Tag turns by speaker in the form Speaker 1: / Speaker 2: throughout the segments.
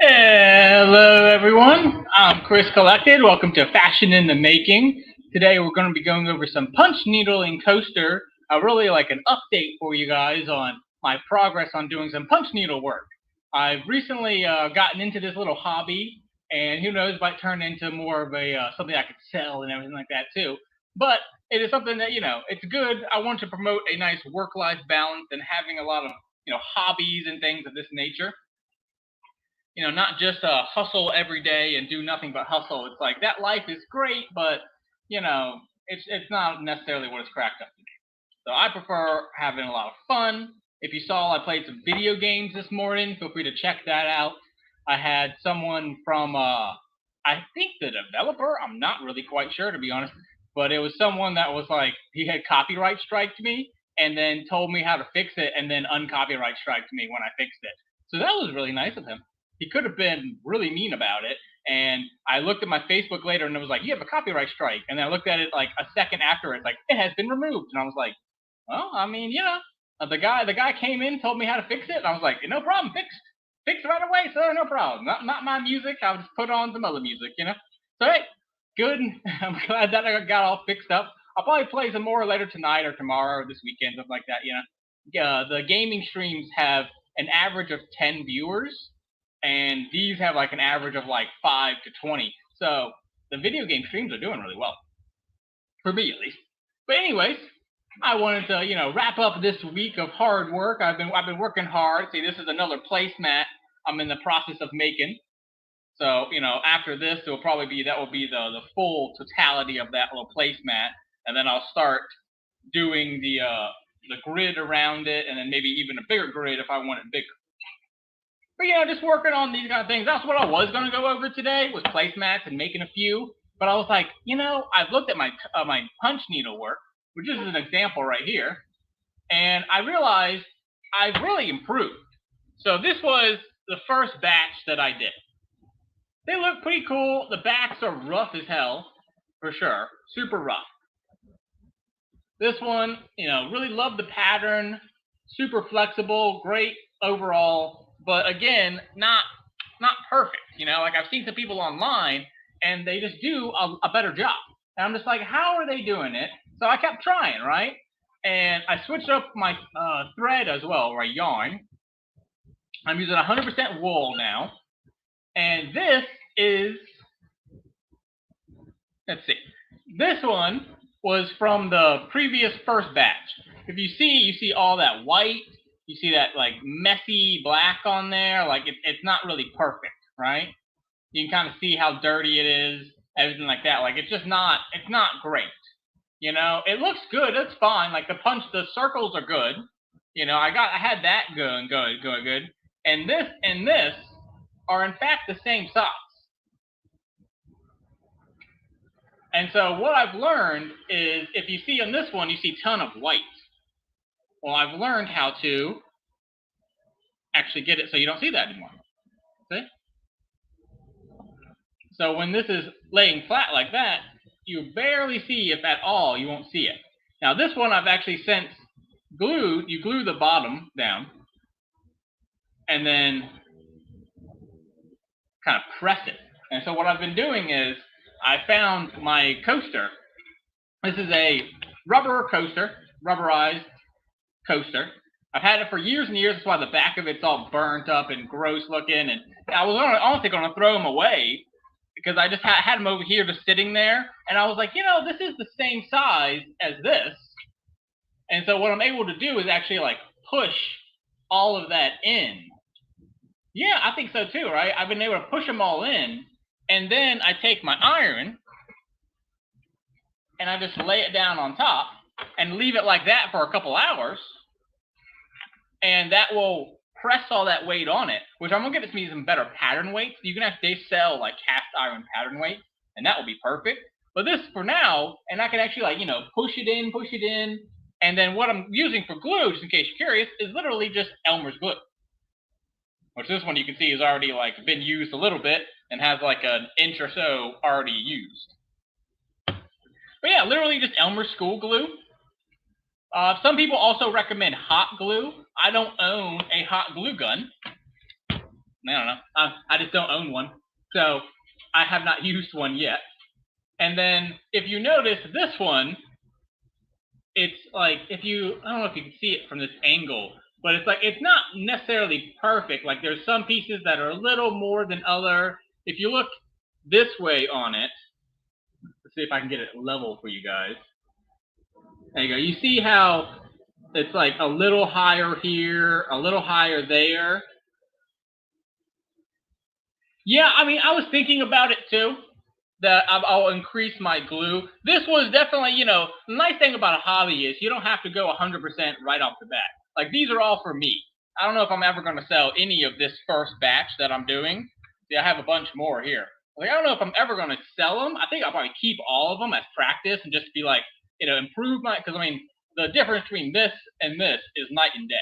Speaker 1: Hello, everyone. I'm Chris Collected. Welcome to Fashion in the Making. Today, we're going to be going over some punch needle and coaster. Really like an update for you guys on my progress on doing some punch needle work. I've recently gotten into this little hobby, and who knows, might turn into more of a something I could sell and everything like that too. But it is something that it's good. I want to promote a nice work-life balance and having a lot of hobbies and things of this nature. Not just hustle every day and do nothing but hustle. It's like that life is great, but it's not necessarily what it's cracked up to be. So I prefer having a lot of fun. If you saw, I played some video games this morning. Feel free to check that out. I had someone from, I think the developer. I'm not really quite sure, to be honest, but it was someone that was like, he had copyright striked me and then told me how to fix it and then uncopyright striked me when I fixed it. So that was really nice of him. He could have been really mean about it. And I looked at my Facebook later and it was like, you have a copyright strike. And then I looked at it like a second after, it's like, it has been removed. And I was like, well, I mean, the guy came in, told me how to fix it. And I was like, no problem, fixed right away, sir, no problem. Not my music. I'll just put on some other music. So hey, good. I'm glad that I got all fixed up. I'll probably play some more later tonight or tomorrow or this weekend, something like that. The gaming streams have an average of 10 viewers, and these have like an average of like 5 to 20. So the video game streams are doing really well, for me at least. But anyways, I wanted to wrap up this week of hard work. I've been working hard. See, this is another placemat I'm in the process of making. So after this, it will probably be the full totality of that little placemat, and then I'll start doing the grid around it, and then maybe even a bigger grid if I want it bigger. But just working on these kind of things. That's what I was going to go over today, was placemats and making a few. But I was like, I've looked at my punch needle work, which is an example right here, and I realized I've really improved. So this was the first batch that I did. They look pretty cool. The backs are rough as hell, for sure. Super rough. This one, really love the pattern. Super flexible, great overall. But again, not perfect. Like I've seen some people online and they just do a better job. And I'm just like, how are they doing it? So I kept trying, right? And I switched up my thread as well, or yarn. I'm using 100% wool now. And this is, let's see, this one was from the previous first batch. If you see all that white, you see that like messy black on there, like it's not really perfect, right? You can kind of see how dirty it is, everything like that. Like it's not great. It looks good, it's fine. Like the circles are good. I had that going good. And this are in fact the same size. And so what I've learned is, if you see on this one, you see a ton of white. Well, I've learned how to actually get it so you don't see that anymore. See? So when this is laying flat like that, you barely see, if at all, you won't see it. Now this one I've actually since glued, you glue the bottom down, and then kind of press it. And so what I've been doing is, I found my coaster. This is a rubber coaster, rubberized coaster. I've had it for years and years. That's why the back of it's all burnt up and gross looking. And I was honestly going to throw them away because I just had them over here just sitting there. And I was like, this is the same size as this. And so what I'm able to do is actually like push all of that in. Yeah, I think so too, right? I've been able to push them all in. And then I take my iron and I just lay it down on top and leave it like that for a couple hours. And that will press all that weight on it, which I'm going to get me some better pattern weights. You can actually sell like cast iron pattern weights, and that will be perfect. But this for now, and I can actually like, push it in. And then what I'm using for glue, just in case you're curious, is literally just Elmer's glue. Which this one you can see is already like been used a little bit and has like an inch or so already used. But yeah, literally just Elmer's school glue. Some people also recommend hot glue. I don't own a hot glue gun, I don't know. I just don't own one. So I have not used one yet. And then if you notice this one, it's like I don't know if you can see it from this angle, but it's like it's not necessarily perfect. Like there's some pieces that are a little more than other. If you look this way on it, let's see if I can get it level for you guys. There you go. You see how it's like a little higher here, a little higher there. Yeah, I mean, I was thinking about it too. That I'll increase my glue. This was definitely, the nice thing about a hobby is you don't have to go 100% right off the bat. Like these are all for me. I don't know if I'm ever going to sell any of this first batch that I'm doing. See, I have a bunch more here. Like I don't know if I'm ever going to sell them. I think I'll probably keep all of them as practice and just be like, improve my. Because I mean, the difference between this and this is night and day.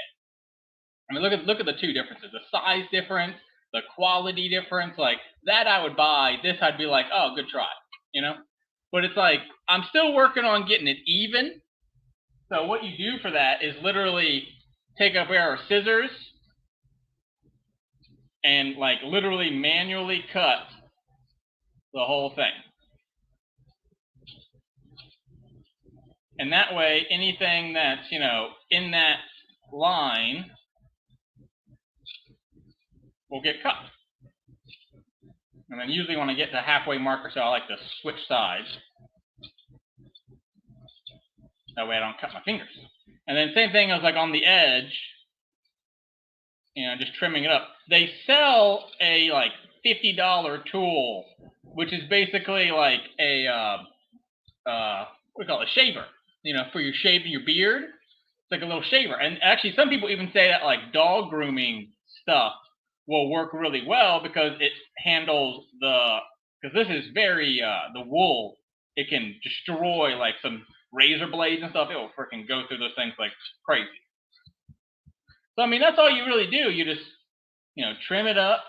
Speaker 1: I mean, look at the two differences: the size difference, the quality difference. Like that, I would buy. This, I'd be like, oh, good try, But it's like I'm still working on getting it even. So what you do for that is literally take a pair of scissors and like literally manually cut the whole thing. And that way, anything that's, in that line will get cut. And then usually when I get to halfway mark or so, I like to switch sides. That way I don't cut my fingers. And then same thing as like on the edge, just trimming it up. They sell a like $50 tool, which is basically like a what do we call it, a shaver, for your shaving your beard. It's like a little shaver. And actually some people even say that like dog grooming stuff will work really well because it handles because this is very the wool, it can destroy like some razor blades and stuff. It will freaking go through those things like crazy. So I mean, that's all you really do. You just trim it up,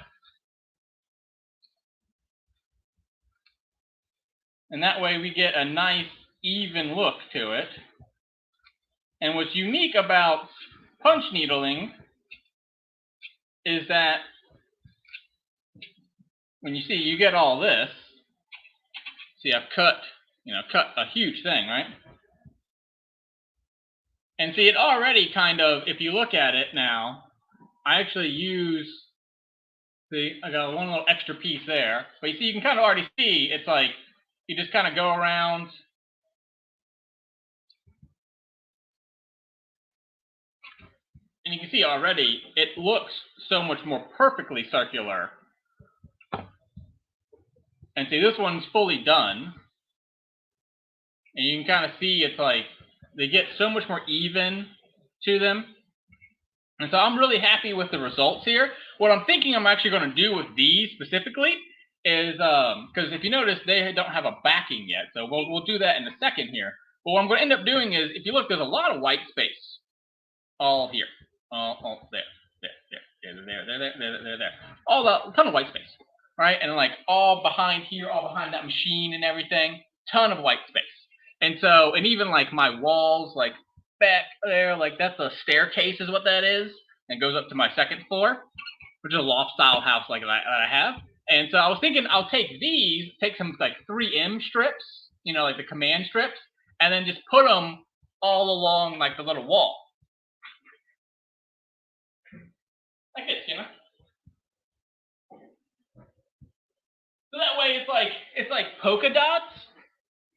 Speaker 1: and that way we get a nice even look to it. And what's unique about punch needling is that when you get all this, see, I've cut a huge thing, right? And see, it already kind of, if you look at it now, I actually see, I got one little extra piece there. But you see, you can kind of already see, it's like, you just kind of go around. And you can see already, it looks so much more perfectly circular. And see, this one's fully done. And you can kind of see it's like, they get so much more even to them. And so I'm really happy with the results here. What I'm thinking I'm actually going to do with these specifically is, because if you notice, they don't have a backing yet. So we'll do that in a second here. But what I'm going to end up doing is, if you look, there's a lot of white space all here. All there. All a ton of white space, right? And like all behind here, all behind that machine and everything, ton of white space. And so, and even like my walls, like back there, like that's a staircase is what that is. And goes up to my second floor, which is a loft style house like that I have. And so I was thinking I'll take some like 3M strips, like the command strips, and then just put them all along like the little wall. Like this, So that way it's like polka dots,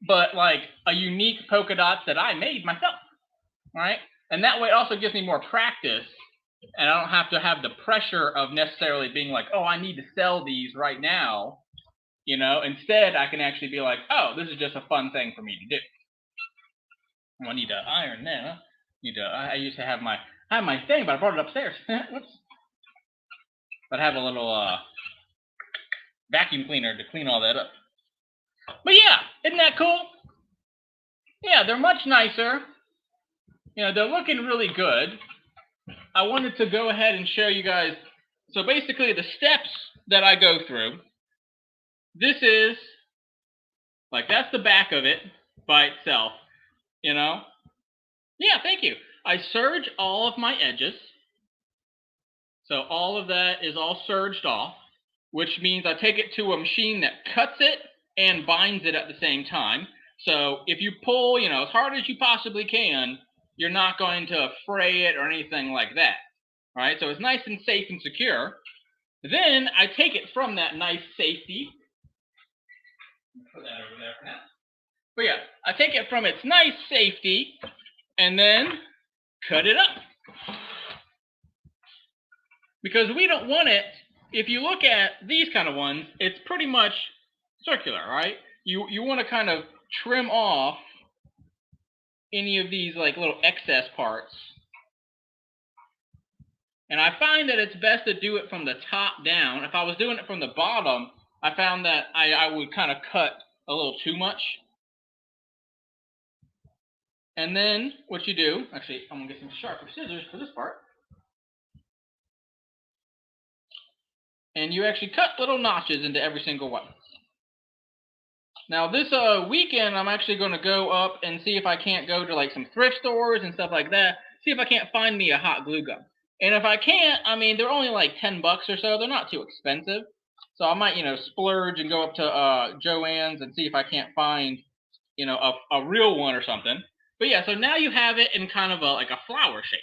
Speaker 1: but like a unique polka dots that I made myself, right? And that way it also gives me more practice, and I don't have to have the pressure of necessarily being like, oh, I need to sell these right now, Instead, I can actually be like, oh, this is just a fun thing for me to do. Oh, I need to iron now. I used to have my thing, but I brought it upstairs. Whoops. But I have a little vacuum cleaner to clean all that up. But yeah, isn't that cool? Yeah, they're much nicer. They're looking really good. I wanted to go ahead and show you guys. So basically the steps that I go through, this is like, that's the back of it by itself, Yeah, thank you. I serge all of my edges. So all of that is all serged off, which means I take it to a machine that cuts it and binds it at the same time. So if you pull, as hard as you possibly can, you're not going to fray it or anything like that. All right, so it's nice and safe and secure. Then I take it from that nice safety. Put that over there for now. But yeah, I take it from its nice safety and then cut it up. Because we don't want it, if you look at these kind of ones, it's pretty much circular, right? You want to kind of trim off any of these like little excess parts. And I find that it's best to do it from the top down. If I was doing it from the bottom, I found that I would kind of cut a little too much. And then what you do, actually, I'm going to get some sharper scissors for this part. And you actually cut little notches into every single one. Now this weekend, I'm actually going to go up and see if I can't go to like some thrift stores and stuff like that. See if I can't find me a hot glue gun. And if I can't, I mean, they're only like $10 or so. They're not too expensive. So I might, splurge and go up to Joann's and see if I can't find, a real one or something. But yeah, so now you have it in kind of like a flower shape.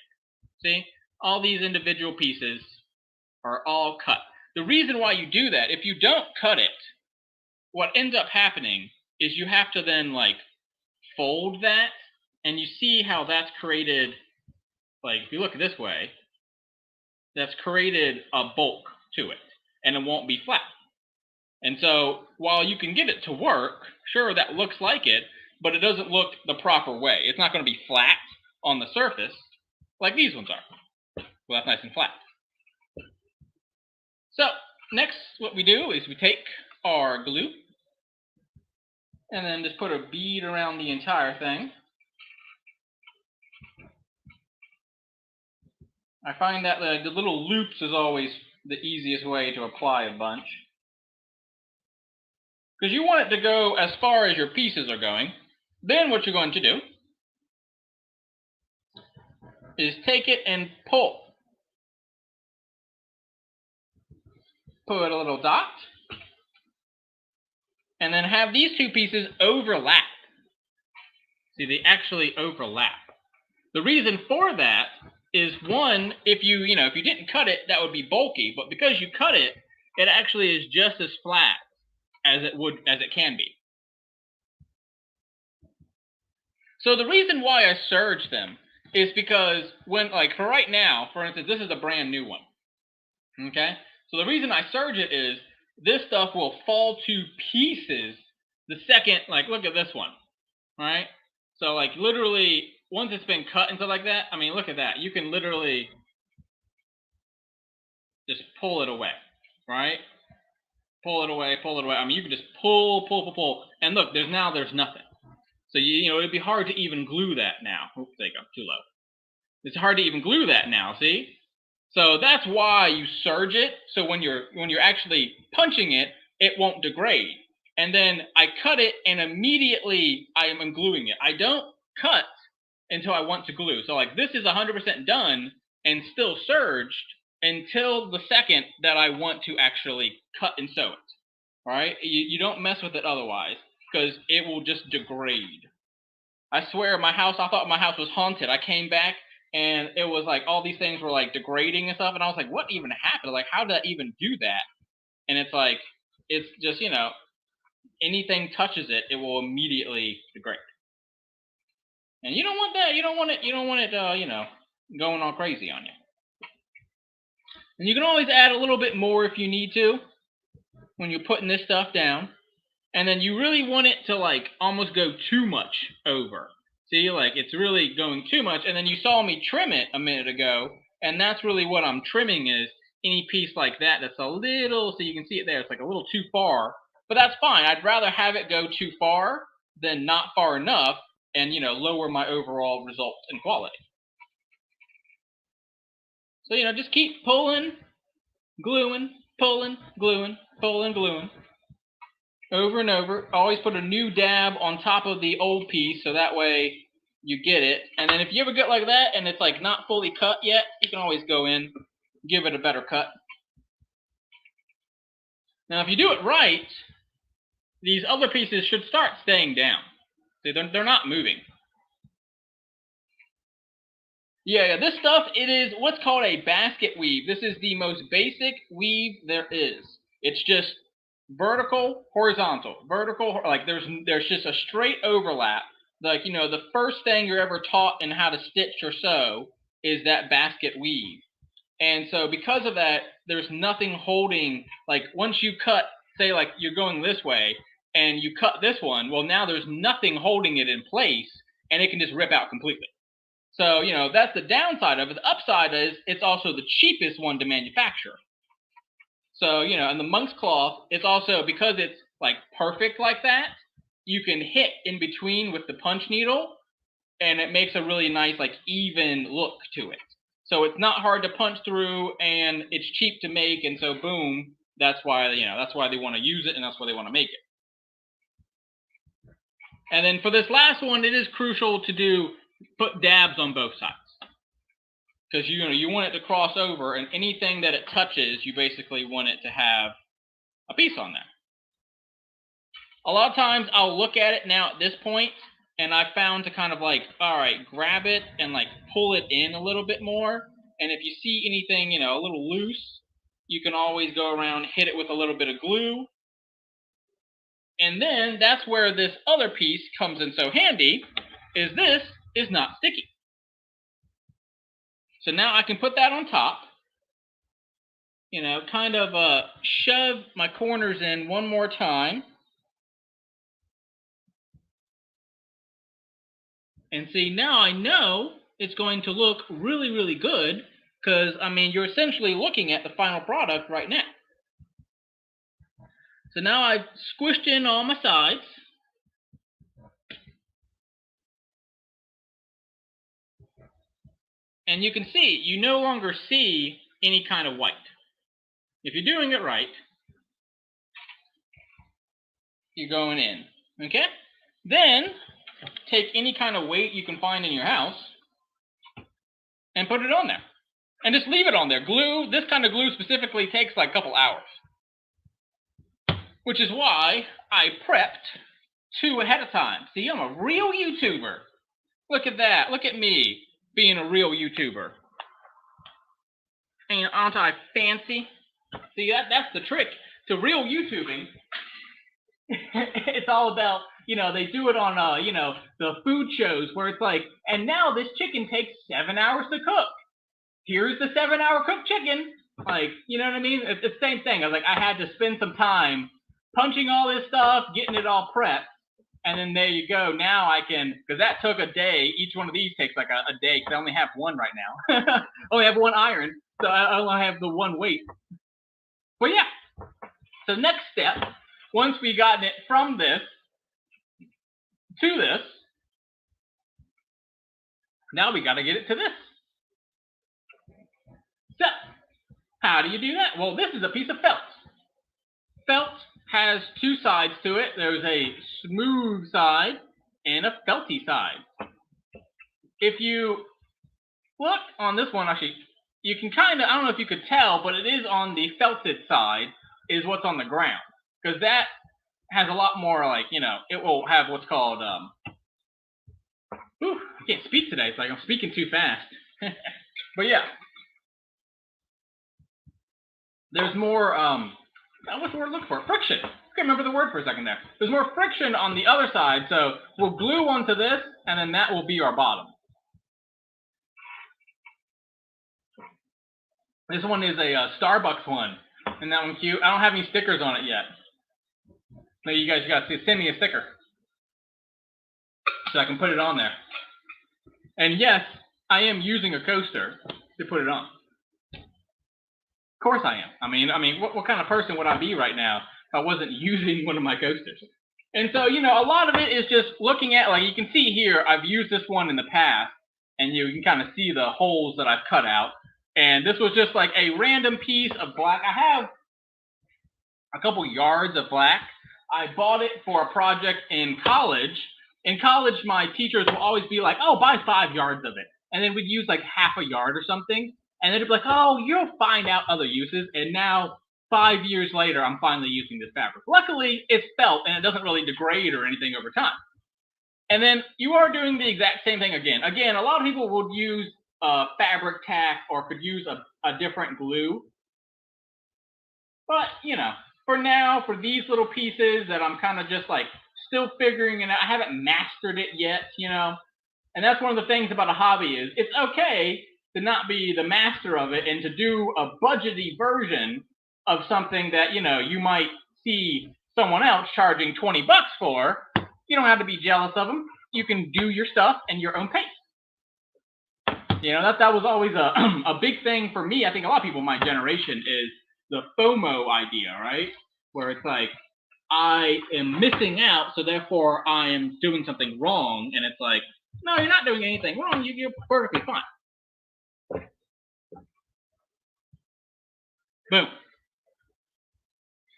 Speaker 1: See, all these individual pieces are all cut. The reason why you do that, if you don't cut it, what ends up happening is you have to then like fold that, and you see how that's created, like if you look this way, that's created a bulk to it, and it won't be flat. And so while you can get it to work, sure, that looks like it, but it doesn't look the proper way. It's not going to be flat on the surface like these ones are. Well, that's nice and flat. So next, what we do is we take our glue and then just put a bead around the entire thing. I find that the little loops is always the easiest way to apply a bunch, because you want it to go as far as your pieces are going. Then what you're going to do is take it and pull. Put a little dot, and then have these two pieces overlap. See, they actually overlap. The reason for that is, one, if you didn't cut it, that would be bulky, but because you cut it, it actually is just as flat as it can be. So the reason why I serge them is because when, like for right now, for instance, this is a brand new one. Okay? So the reason I serge it is this stuff will fall to pieces the second, like look at this one, right? So like literally once it's been cut and stuff like that, I mean, look at that. You can literally just pull it away, right? Pull it away. I mean, you can just pull. And look, there's nothing. So, it'd be hard to even glue that now. Oops, there you go, too low. It's hard to even glue that now, see? So that's why you serge it. So when you're actually punching it, it won't degrade. And then I cut it and immediately I am gluing it. I don't cut until I want to glue. So like this is 100% done and still serged until the second that I want to actually cut and sew it. All right? You don't mess with it otherwise, because it will just degrade. I swear I thought my house was haunted. I came back and it was like all these things were like degrading and stuff. And I was like, what even happened? Like, how did I even do that? And it's like, it's just, anything touches it, it will immediately degrade. And you don't want that. You don't want it, going all crazy on you. And you can always add a little bit more if you need to when you're putting this stuff down. And then you really want it to like almost go too much over. See, like it's really going too much. And then you saw me trim it a minute ago. And that's really what I'm trimming, is any piece like that that's a little, so you can see it there, it's like a little too far. But that's fine. I'd rather have it go too far than not far enough and, lower my overall results and quality. So, just keep pulling, gluing, pulling, gluing, pulling, gluing. Over and over. Always put a new dab on top of the old piece, so that way you get it. And then if you ever get like that and it's like not fully cut yet, you can always go in give it a better cut. Now, if you do it right, these other pieces should start staying down. See, they're not moving. Yeah, this stuff, it is what's called a basket weave. This is the most basic weave there is. It's just vertical, horizontal, vertical, like there's just a straight overlap. Like, you know, the first thing you're ever taught in how to stitch or sew is that basket weave. And so because of that, there's nothing holding, like once you cut, say like you're going this way and you cut this one, well, now there's nothing holding it in place and it can just rip out completely. So, you know, that's the downside of it. The upside is it's also the cheapest one to manufacture. So, you know, and the monk's cloth, it's also, because it's like perfect like that, you can hit in between with the punch needle and it makes a really nice, like even look to it. So it's not hard to punch through and it's cheap to make. And so boom, that's why, you know, that's why they want to use it and that's why they want to make it. And then for this last one, it is crucial to put dabs on both sides. Because you want it to cross over, and anything that it touches, you basically want it to have a piece on there. A lot of times I'll look at it now at this point, and I found to kind of like, all right, grab it and like pull it in a little bit more. And if you see anything, you know, a little loose, you can always go around, hit it with a little bit of glue. And then that's where this other piece comes in so handy, is this is not sticky. So now I can put that on top, you know, kind of shove my corners in one more time. And see, now I know it's going to look really, really good because, I mean, you're essentially looking at the final product right now. So now I've squished in all my sides. And you can see, you no longer see any kind of white. If you're doing it right, you're going in, okay? Then take any kind of weight you can find in your house and put it on there. And just leave it on there. Glue, this kind of glue specifically takes like a couple hours. Which is why I prepped 2 ahead of time. See, I'm a real YouTuber. Look at that. Look at me being a real YouTuber. And aren't I fancy? See, that's the trick to real YouTubing. It's all about, you know, they do it on, you know, the food shows where it's like, and now this chicken takes 7 hours to cook. Here's the 7-hour cooked chicken. Like, you know what I mean? It's the same thing. I was like, I had to spend some time punching all this stuff, getting it all prepped. And then there you go. Now I can, because that took a day. Each one of these takes like a day because I only have one right now. I only have one iron, so I only have the one weight. But yeah, so next step, once we gotten it from this to this, now we got to get it to this. So how do you do that? Well, this is a piece of felt. Felt has 2 sides to it. There's a smooth side and a felty side. If you look on this one, actually, you can kind of, I don't know if you could tell, but it is on the felted side is what's on the ground. Because that has a lot more, like, you know, it will have what's called, I can't speak today. It's like I'm speaking too fast. But yeah. There's more, what's the word I'm looking for? Friction. I can't remember the word for a second there. There's more friction on the other side, so we'll glue onto this, and then that will be our bottom. This one is a Starbucks one. Isn't that one cute? I don't have any stickers on it yet. Maybe you guys got to send me a sticker so I can put it on there. And yes, I am using a coaster to put it on. Of course I am. I mean, what kind of person would I be right now if I wasn't using one of my coasters? And so, you know, a lot of it is just looking at, like you can see here, I've used this one in the past, and you can kind of see the holes that I've cut out. And this was just like a random piece of black. I have a couple yards of black. I bought it for a project in college. In college, my teachers will always be like, oh, buy 5 yards of it. And then we'd use like half a yard or something. And then it'd be like, oh, you'll find out other uses. And now 5 years later, I'm finally using this fabric. Luckily, it's felt and it doesn't really degrade or anything over time. And then you are doing the exact same thing again. Again, a lot of people would use fabric tack or could use a different glue. But, you know, for now, for these little pieces that I'm kind of just like still figuring it out, I haven't mastered it yet, you know. And that's one of the things about a hobby is it's okay to not be the master of it and to do a budgety version of something that, you know, you might see someone else charging 20 bucks for. You don't have to be jealous of them. You can do your stuff in your own pace. You know, that was always a big thing for me. I think a lot of people in my generation is the FOMO idea, right? Where it's like, I am missing out, so therefore I am doing something wrong. And it's like, no, you're not doing anything wrong. You're perfectly fine. Boom.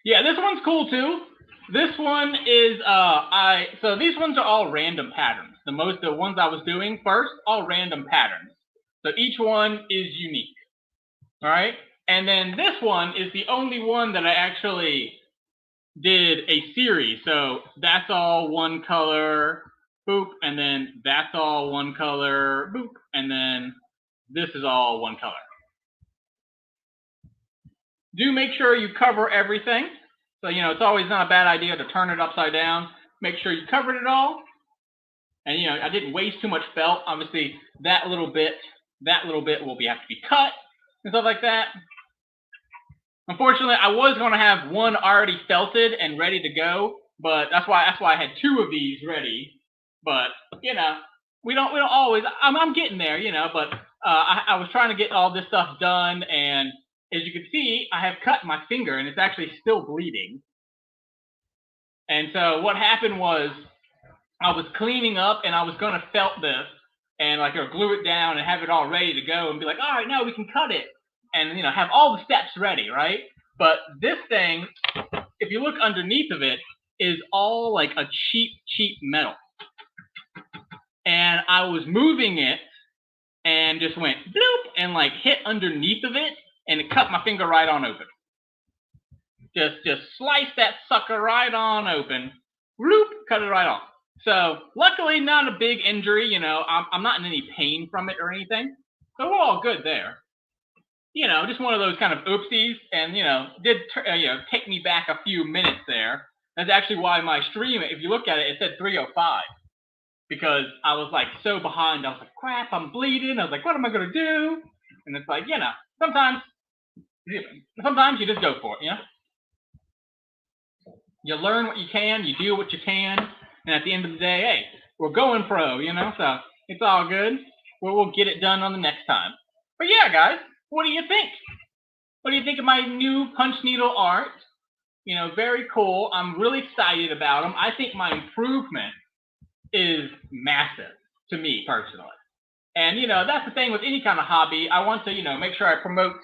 Speaker 1: Yeah, this one's cool too. This one is so these ones are all random patterns. The ones I was doing first, all random patterns. So each one is unique. All right. And then this one is the only one that I actually did a series. So that's all one color, boop, and then that's all one color, boop, and then this is all one color. Do make sure you cover everything. So, you know, it's always not a bad idea to turn it upside down. Make sure you covered it all. And, you know, I didn't waste too much felt. Obviously, that little bit will have to be cut and stuff like that. Unfortunately, I was going to have one already felted and ready to go, but that's why I had two of these ready. But, you know, we don't always. I'm getting there, you know. But I was trying to get all this stuff done, and as you can see, I have cut my finger, and it's actually still bleeding. And so what happened was, I was cleaning up, and I was going to felt this, and like or glue it down and have it all ready to go, and be like, all right, now we can cut it, and you know, have all the steps ready, right? But this thing, if you look underneath of it, is all like a cheap metal. And I was moving it, and just went bloop, and like hit underneath of it, and it cut my finger right on open. Just slice that sucker right on open, bloop, cut it right off. So luckily, not a big injury. You know, I'm not in any pain from it or anything. So we're all good there. You know, just one of those kind of oopsies, and you know, did take me back a few minutes there. That's actually why my stream, if you look at it, it said 3:05 because I was like so behind. I was like, crap, I'm bleeding. I was like, what am I gonna do? And it's like, you know, sometimes you just go for it. You know, you learn what you can, you do what you can. And at the end of the day, hey, we're going pro, you know, so it's all good. We'll get it done on the next time. But yeah, guys, what do you think? What do you think of my new punch needle art? You know, very cool. I'm really excited about them. I think my improvement is massive to me personally. And, you know, that's the thing with any kind of hobby. I want to, you know, make sure I promote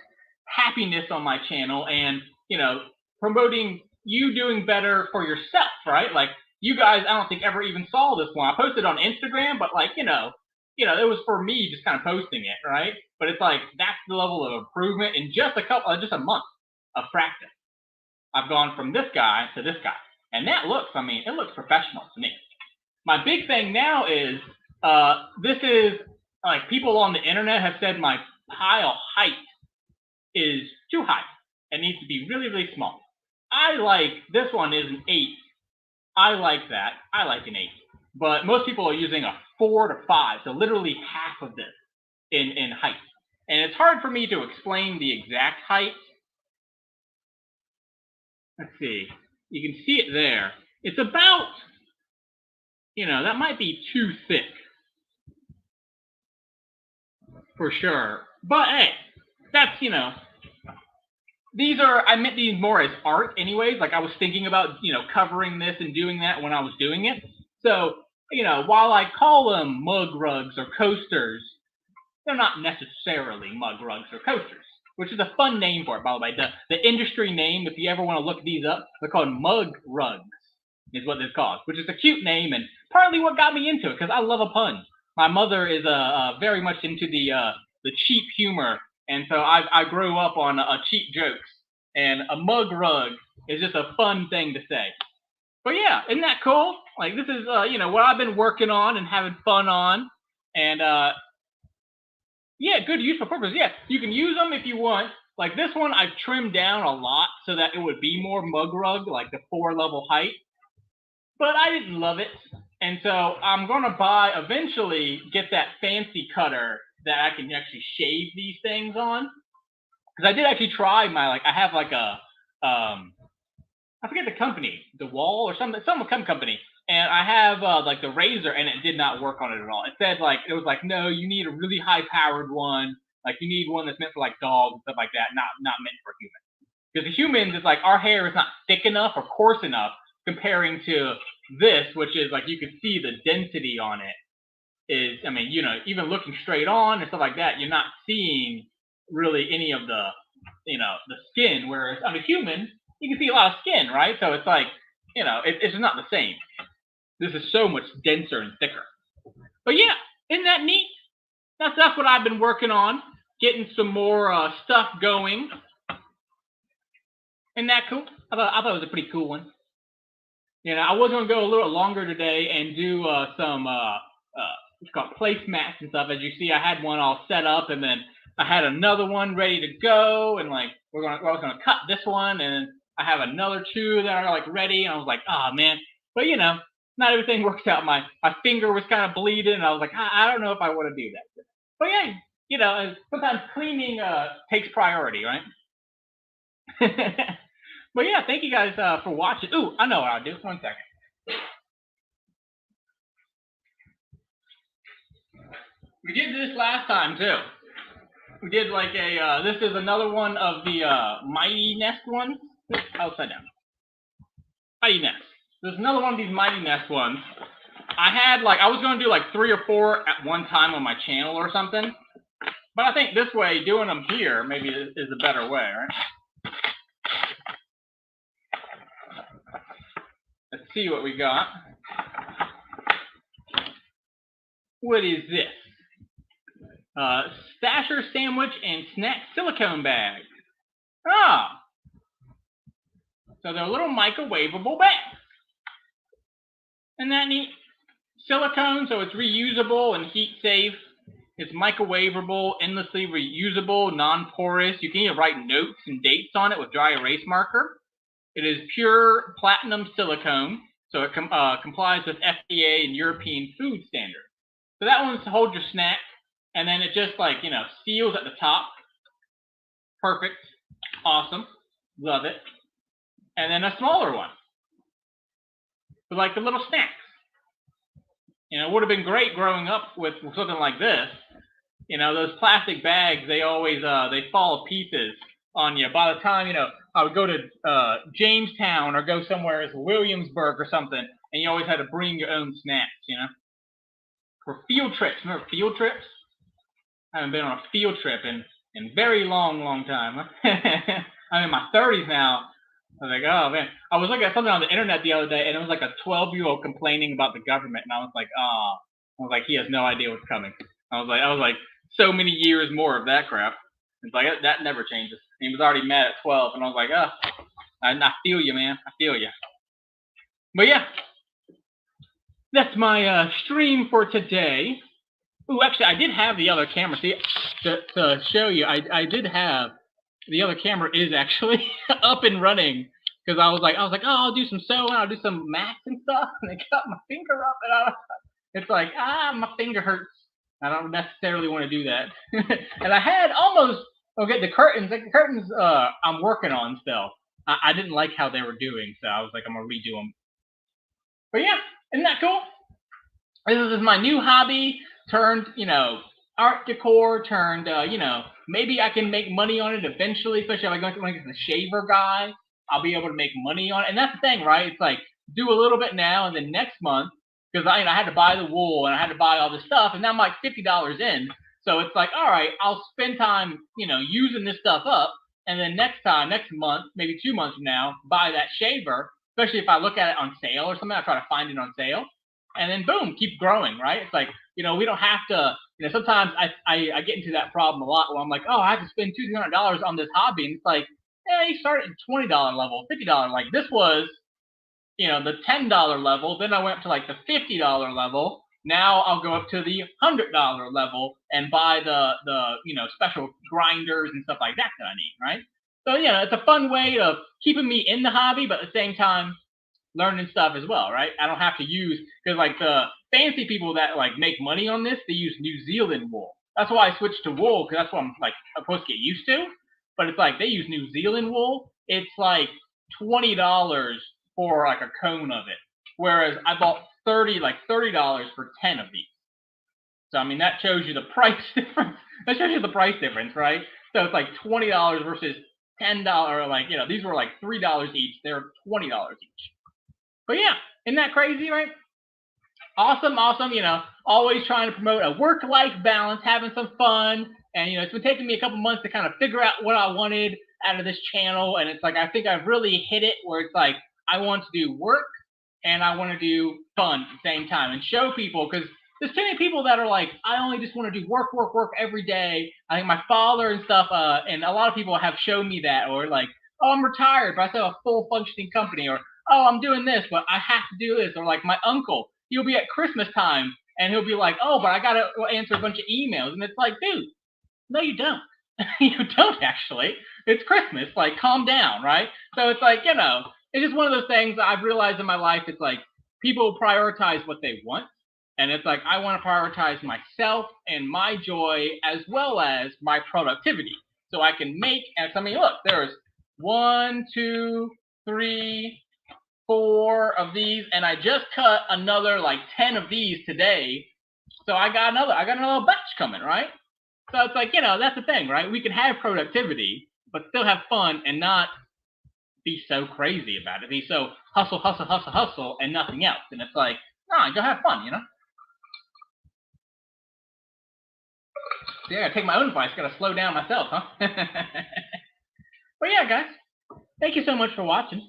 Speaker 1: happiness on my channel and, you know, promoting you doing better for yourself, right? Like, you guys, I don't think ever even saw this one. I posted on Instagram, but like, you know, it was for me just kind of posting it, right? But it's like, that's the level of improvement in just a month of practice. I've gone from this guy to this guy. And that looks, I mean, it looks professional to me. My big thing now is, this is, like, people on the internet have said my pile height is too high. It needs to be really, really small. I like, this one is an 8. I like that. I like an 8. But most people are using a 4 to 5, so literally half of this in height. And it's hard for me to explain the exact height. Let's see. You can see it there. It's about, you know, that might be too thick. For sure. But hey, that's, you know, I meant these more as art anyways. Like I was thinking about, you know, covering this and doing that when I was doing it. So, you know, while I call them mug rugs or coasters, they're not necessarily mug rugs or coasters, which is a fun name for it, by the way. The industry name, if you ever want to look these up, they're called mug rugs, is what they're called, which is a cute name and partly what got me into it, because I love a pun. My mother is very much into the cheap humor And so I grew up on cheap jokes, and a mug rug is just a fun thing to say. But yeah, isn't that cool? Like this is what I've been working on and having fun on, and yeah, good useful purpose. Yeah, you can use them if you want. Like this one, I've trimmed down a lot so that it would be more mug rug, like the 4-level height. But I didn't love it, and so I'm gonna eventually get that fancy cutter that I can actually shave these things on. Because I did actually try I have like a I forget the company, the Wall or some company, and I have like the razor, and it did not work on it at all. It said it was like, no, you need a really high powered one. Like you need one that's meant for like dogs and stuff like that, not meant for humans. Because the humans, it's like our hair is not thick enough or coarse enough comparing to this, which is like you can see the density on it is, I mean, even looking straight on and stuff like that, you're not seeing really any of the, the skin. Whereas on a human, you can see a lot of skin, right? So it's like, it's not the same. This is so much denser and thicker. But yeah, isn't that neat? That's what I've been working on, getting some more stuff going. Isn't that cool? I thought it was a pretty cool one. I was going to go a little longer today and do some what's called placemats and stuff. As you see, I had one all set up, and then I had another one ready to go, and like I was going to cut this one, and I have another 2 that are like ready, and I was like, oh man. But not everything works out. My finger was kind of bleeding, and I was like, I don't know if I want to do that. But yeah, sometimes cleaning takes priority, right? But yeah, thank you guys for watching. Ooh, I know what I'll do. 1 second. We did this last time too. We did like this is another one of the Mighty Nest ones. Upside down. Mighty Nest. There's another one of these Mighty Nest ones. I was going to do like 3 or 4 at one time on my channel or something. But I think this way, doing them here maybe is a better way, right? Let's see what we got. What is this? Stasher sandwich and snack silicone bag. Ah. So they're little microwavable bags. Isn't that neat? Silicone, so it's reusable and heat safe. It's microwavable, endlessly reusable, non-porous. You can even write notes and dates on it with dry erase marker. It is pure platinum silicone, so it complies with FDA and European food standards. So that one's to hold your snack, and then it just seals at the top. Perfect. Awesome. Love it. And then a smaller one for like the little snacks. It would have been great growing up with something like this. Those plastic bags, they always they fall to pieces on you. By the time, I would go to Jamestown or go somewhere as Williamsburg or something, and you always had to bring your own snacks, For field trips. Remember field trips? I haven't been on a field trip in very long time. I'm in my 30s now. I was like, oh man. I was looking at something on the internet the other day, and it was like a 12-year-old complaining about the government, and I was like, oh. I was like, he has no idea what's coming. I was like, so many years more of that crap. It's like, that never changes. He was already mad at 12, and I was like, oh, I feel you, man. I feel you. But yeah, that's my stream for today. Ooh, actually, I did have the other camera. See, to show you, I did have the other camera is actually up and running, because I was like, oh, I'll do some sewing, I'll do some mats and stuff, and I cut my finger up, and it's like, my finger hurts. I don't necessarily want to do that. And I had almost, the curtains. Like the curtains, I'm working on still. I didn't like how they were doing, so I was like, I'm gonna redo them. But yeah, isn't that cool? This is my new hobby turned, art decor turned, maybe I can make money on it eventually, especially if I go to the shaver guy. I'll be able to make money on it. And that's the thing, right? It's like, do a little bit now, and then next month, because I had to buy the wool, and I had to buy all this stuff, and now I'm like $50 in. So it's like, all right, I'll spend time, using this stuff up, and then next month, maybe 2 months from now, buy that shaver, especially if I look at it on sale or something. I try to find it on sale. And then boom, keep growing, right? It's like, we don't have to, sometimes I get into that problem a lot where I'm like, oh, I have to spend $200 on this hobby, and it's like, you start at $20 level, $50. Like this was, the $10 level. Then I went up to like the $50 level. Now I'll go up to the $100 level and buy the special grinders and stuff like that I need, right? So it's a fun way of keeping me in the hobby, but at the same time learning stuff as well, right? I don't have to use, because like the fancy people that like make money on this, they use New Zealand wool. That's why I switched to wool, because that's what I'm like supposed to get used to. But it's like they use New Zealand wool. It's like $20 for like a cone of it, whereas I bought $30 for 10 of these. So I mean that shows you the price difference. That shows you the price difference, right? So it's like $20 versus $10. Like these were like $3 each. They're $20 each. But yeah, isn't that crazy, right? Awesome. Always trying to promote a work-life balance, having some fun. And, it's been taking me a couple months to kind of figure out what I wanted out of this channel. And it's like, I think I've really hit it where it's like, I want to do work and I want to do fun at the same time and show people, because there's too many people that are like, I only just want to do work every day. I think my father and stuff, and a lot of people have shown me that, or like, oh, I'm retired, but I still have a full functioning company, or oh, I'm doing this, but I have to do this. Or like my uncle, he'll be at Christmas time and he'll be like, oh, but I got to answer a bunch of emails. And it's like, dude, no, you don't. You don't actually. It's Christmas. Like, calm down, right? So it's like, it's just one of those things I've realized in my life. It's like people prioritize what they want. And it's like, I want to prioritize myself and my joy as well as my productivity. So I can make, and I mean, look, there's 1, 2, 3, 4 of these, and I just cut another like 10 of these today. So I got another batch coming, right? So it's like, that's the thing, right? We can have productivity, but still have fun and not be so crazy about it. Be so hustle, and nothing else. And it's like, nah, go have fun, So yeah, I gotta take my own advice. Gotta slow down myself, huh? But yeah, guys, thank you so much for watching.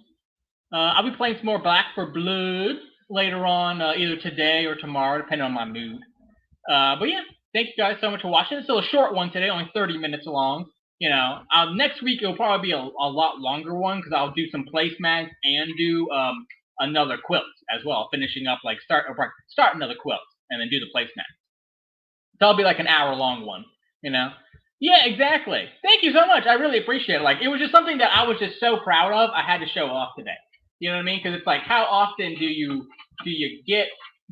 Speaker 1: I'll be playing some more Back 4 Blood later on, either today or tomorrow, depending on my mood. But yeah, thank you guys so much for watching. It's still a short one today, only 30 minutes long. Next week it'll probably be a lot longer one, because I'll do some placemats and do another quilt as well, finishing up like start another quilt and then do the placemat. So it'll be like an hour-long one, Yeah, exactly. Thank you so much. I really appreciate it. Like, it was just something that I was just so proud of. I had to show off today. You know what I mean? Because it's like, how often do you get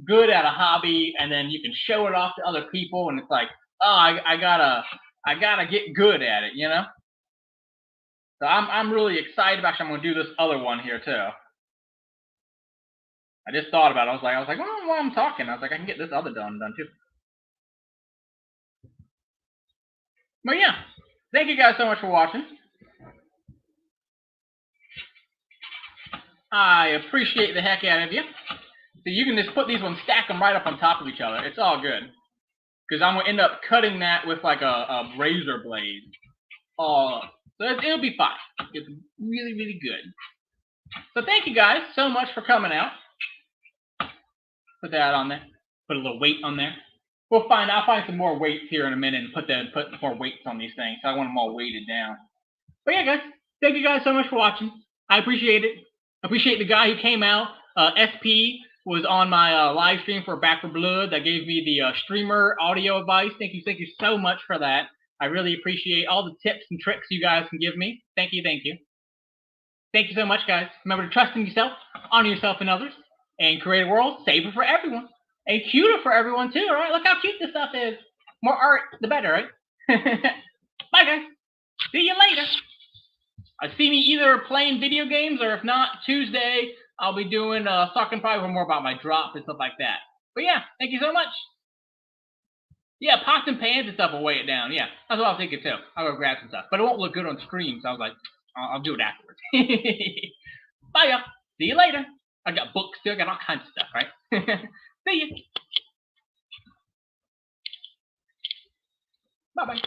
Speaker 1: good at a hobby and then you can show it off to other people, and it's like, oh, I gotta get good at it, So I'm really excited. Actually, I'm gonna do this other one here too. I just thought about it. I was like, well, while I'm talking, I was like, I can get this other done too. But yeah, thank you guys so much for watching. I appreciate the heck out of you. So you can just put these ones, stack them right up on top of each other. It's all good. Because I'm going to end up cutting that with like a razor blade. So it'll be fine. It's really, really good. So thank you guys so much for coming out. Put that on there. Put a little weight on there. I'll find some more weights here in a minute and put more weights on these things. I want them all weighted down. But yeah, guys, thank you guys so much for watching. I appreciate it. I appreciate the guy who came out. SP was on my live stream for Back 4 Blood that gave me the streamer audio advice. Thank you so much for that. I really appreciate all the tips and tricks you guys can give me. Thank you. Thank you so much, guys. Remember to trust in yourself, honor yourself and others, and create a world safer for everyone. And cuter for everyone too, all right? Look how cute this stuff is. More art, the better, right? Bye, guys. See you later. See me either playing video games, or if not, Tuesday, I'll be doing talking probably more about my drop and stuff like that. But yeah, thank you so much. Yeah, pots and pans and stuff will weigh it down. Yeah, that's what I was thinking too. I'll go grab some stuff. But it won't look good on stream, so I was like, I'll do it afterwards. Bye, y'all. See you later. I got books too. I got all kinds of stuff, right? See you. Bye-bye.